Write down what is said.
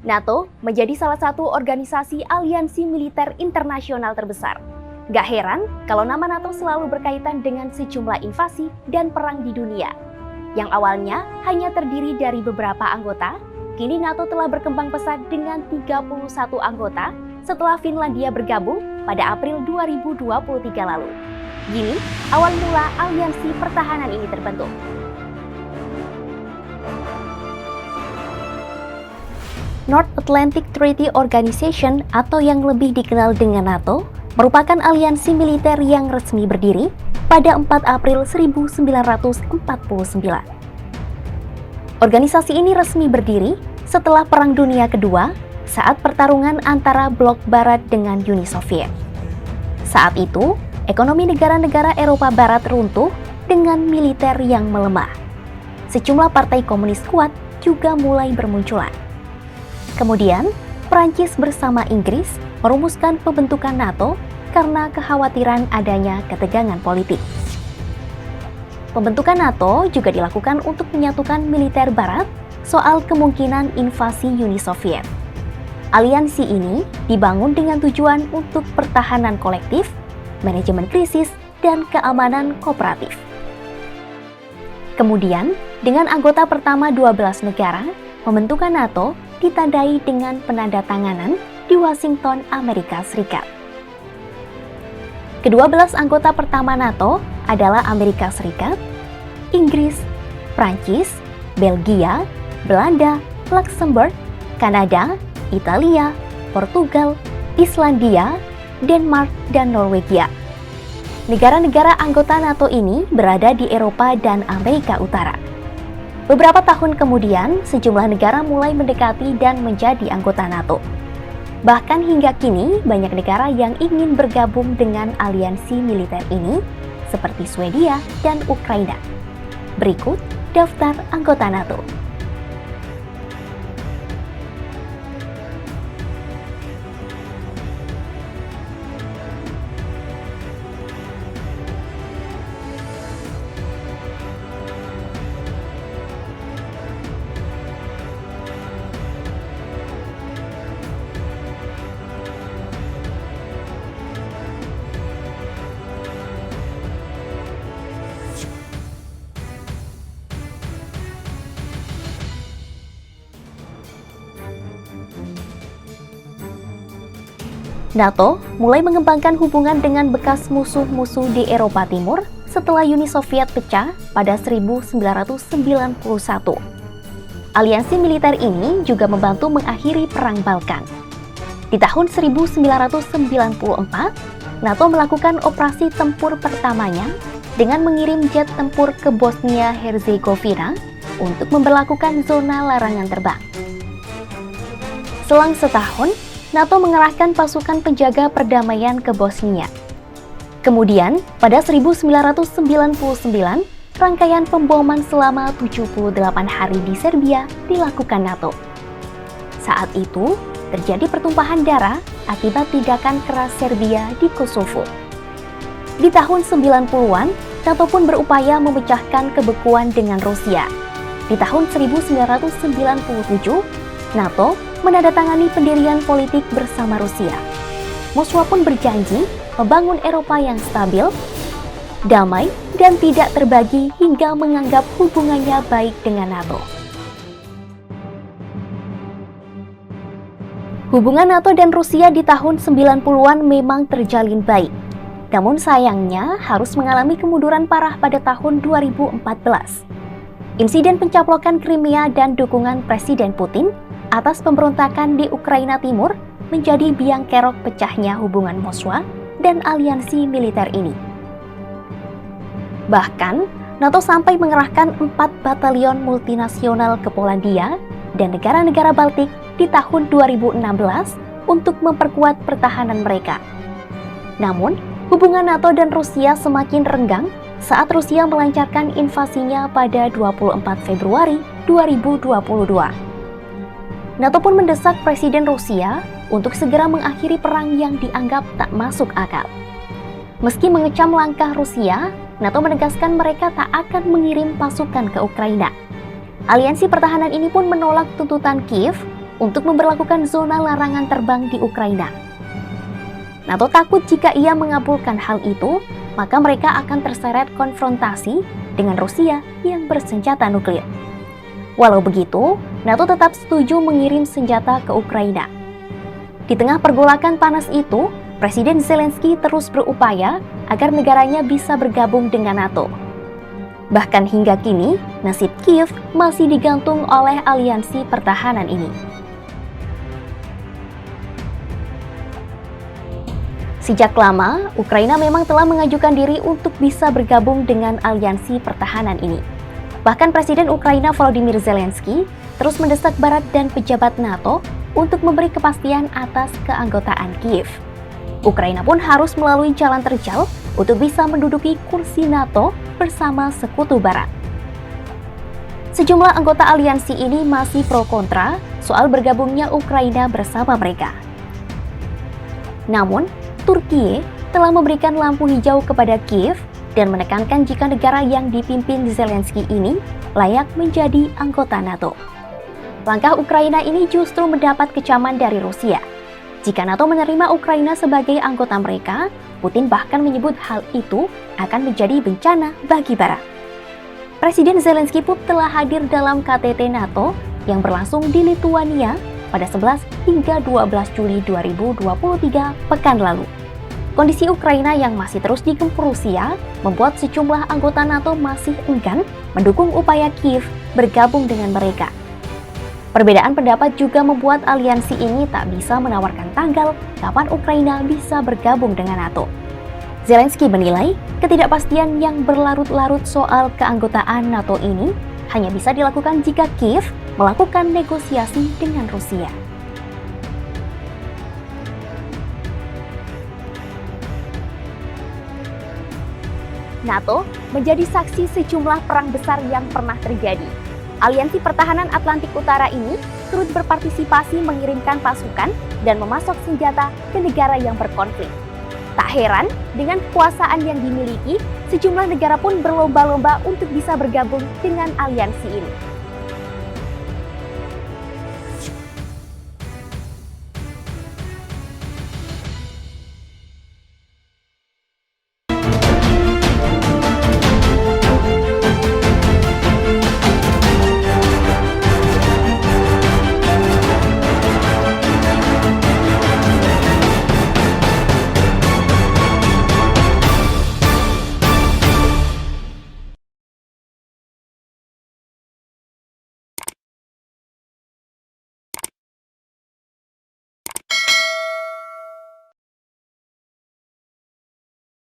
NATO menjadi salah satu organisasi aliansi militer internasional terbesar. Gak heran kalau nama NATO selalu berkaitan dengan sejumlah invasi dan perang di dunia. Yang awalnya hanya terdiri dari beberapa anggota, kini NATO telah berkembang pesat dengan 31 anggota setelah Finlandia bergabung pada April 2023 lalu. Gini, awal mula aliansi pertahanan ini terbentuk. North Atlantic Treaty Organization atau yang lebih dikenal dengan NATO merupakan aliansi militer yang resmi berdiri pada 4 April 1949. Organisasi ini resmi berdiri setelah Perang Dunia Kedua saat pertarungan antara blok Barat dengan Uni Soviet. Saat itu, ekonomi negara-negara Eropa Barat runtuh dengan militer yang melemah. Sejumlah partai komunis kuat juga mulai bermunculan. Kemudian, Prancis bersama Inggris merumuskan pembentukan NATO karena kekhawatiran adanya ketegangan politik. Pembentukan NATO juga dilakukan untuk menyatukan militer Barat soal kemungkinan invasi Uni Soviet. Aliansi ini dibangun dengan tujuan untuk pertahanan kolektif, manajemen krisis, dan keamanan kooperatif. Kemudian, dengan anggota pertama 12 negara, pembentukan NATO ditandai dengan penandatanganan di Washington, Amerika Serikat. Ke-12 anggota pertama NATO adalah Amerika Serikat, Inggris, Prancis, Belgia, Belanda, Luxembourg, Kanada, Italia, Portugal, Islandia, Denmark, dan Norwegia. Negara-negara anggota NATO ini berada di Eropa dan Amerika Utara. Beberapa tahun kemudian, sejumlah negara mulai mendekati dan menjadi anggota NATO. Bahkan hingga kini, banyak negara yang ingin bergabung dengan aliansi militer ini, seperti Swedia dan Ukraina. Berikut daftar anggota NATO. NATO mulai mengembangkan hubungan dengan bekas musuh-musuh di Eropa Timur setelah Uni Soviet pecah pada 1991. Aliansi militer ini juga membantu mengakhiri Perang Balkan. Di tahun 1994, NATO melakukan operasi tempur pertamanya dengan mengirim jet tempur ke Bosnia-Herzegovina untuk memberlakukan zona larangan terbang. Selang setahun, NATO mengerahkan pasukan penjaga perdamaian ke Bosnia. Kemudian, pada 1999, rangkaian pemboman selama 78 hari di Serbia dilakukan NATO. Saat itu, terjadi pertumpahan darah akibat tindakan keras Serbia di Kosovo. Di tahun 90-an, NATO pun berupaya memecahkan kebekuan dengan Rusia. Di tahun 1997, NATO menandatangani pendirian politik bersama Rusia. Moskwa pun berjanji membangun Eropa yang stabil, damai, dan tidak terbagi hingga menganggap hubungannya baik dengan NATO. Hubungan NATO dan Rusia di tahun 90-an memang terjalin baik. Namun sayangnya harus mengalami kemunduran parah pada tahun 2014. Insiden pencaplokan Crimea dan dukungan Presiden Putin atas pemberontakan di Ukraina Timur menjadi biang kerok pecahnya hubungan Moskwa dan aliansi militer ini. Bahkan, NATO sampai mengerahkan 4 batalion multinasional ke Polandia dan negara-negara Baltik di tahun 2016 untuk memperkuat pertahanan mereka. Namun, hubungan NATO dan Rusia semakin renggang saat Rusia melancarkan invasinya pada 24 Februari 2022. NATO pun mendesak Presiden Rusia untuk segera mengakhiri perang yang dianggap tak masuk akal. Meski mengecam langkah Rusia, NATO menegaskan mereka tak akan mengirim pasukan ke Ukraina. Aliansi pertahanan ini pun menolak tuntutan Kiev untuk memberlakukan zona larangan terbang di Ukraina. NATO takut jika ia mengabulkan hal itu, maka mereka akan terseret konfrontasi dengan Rusia yang bersenjata nuklir. Walau begitu, NATO tetap setuju mengirim senjata ke Ukraina. Di tengah pergolakan panas itu, Presiden Zelensky terus berupaya agar negaranya bisa bergabung dengan NATO. Bahkan hingga kini, nasib Kiev masih digantung oleh aliansi pertahanan ini. Sejak lama, Ukraina memang telah mengajukan diri untuk bisa bergabung dengan aliansi pertahanan ini. Bahkan Presiden Ukraina Volodymyr Zelensky terus mendesak Barat dan pejabat NATO untuk memberi kepastian atas keanggotaan Kiev. Ukraina pun harus melalui jalan terjal untuk bisa menduduki kursi NATO bersama sekutu Barat. Sejumlah anggota aliansi ini masih pro kontra soal bergabungnya Ukraina bersama mereka. Namun, Turki telah memberikan lampu hijau kepada Kiev dan menekankan jika negara yang dipimpin Zelensky ini layak menjadi anggota NATO. Langkah Ukraina ini justru mendapat kecaman dari Rusia. Jika NATO menerima Ukraina sebagai anggota mereka, Putin bahkan menyebut hal itu akan menjadi bencana bagi Barat. Presiden Zelensky pun telah hadir dalam KTT NATO yang berlangsung di Lithuania pada 11 hingga 12 Juli 2023 pekan lalu. Kondisi Ukraina yang masih terus digempur Rusia membuat sejumlah anggota NATO masih enggan mendukung upaya Kiev bergabung dengan mereka. Perbedaan pendapat juga membuat aliansi ini tak bisa menawarkan tanggal kapan Ukraina bisa bergabung dengan NATO. Zelensky menilai ketidakpastian yang berlarut-larut soal keanggotaan NATO ini hanya bisa dilakukan jika Kiev melakukan negosiasi dengan Rusia. NATO menjadi saksi sejumlah perang besar yang pernah terjadi. Aliansi Pertahanan Atlantik Utara ini turut berpartisipasi mengirimkan pasukan dan memasok senjata ke negara yang berkonflik. Tak heran, dengan kekuasaan yang dimiliki, sejumlah negara pun berlomba-lomba untuk bisa bergabung dengan aliansi ini.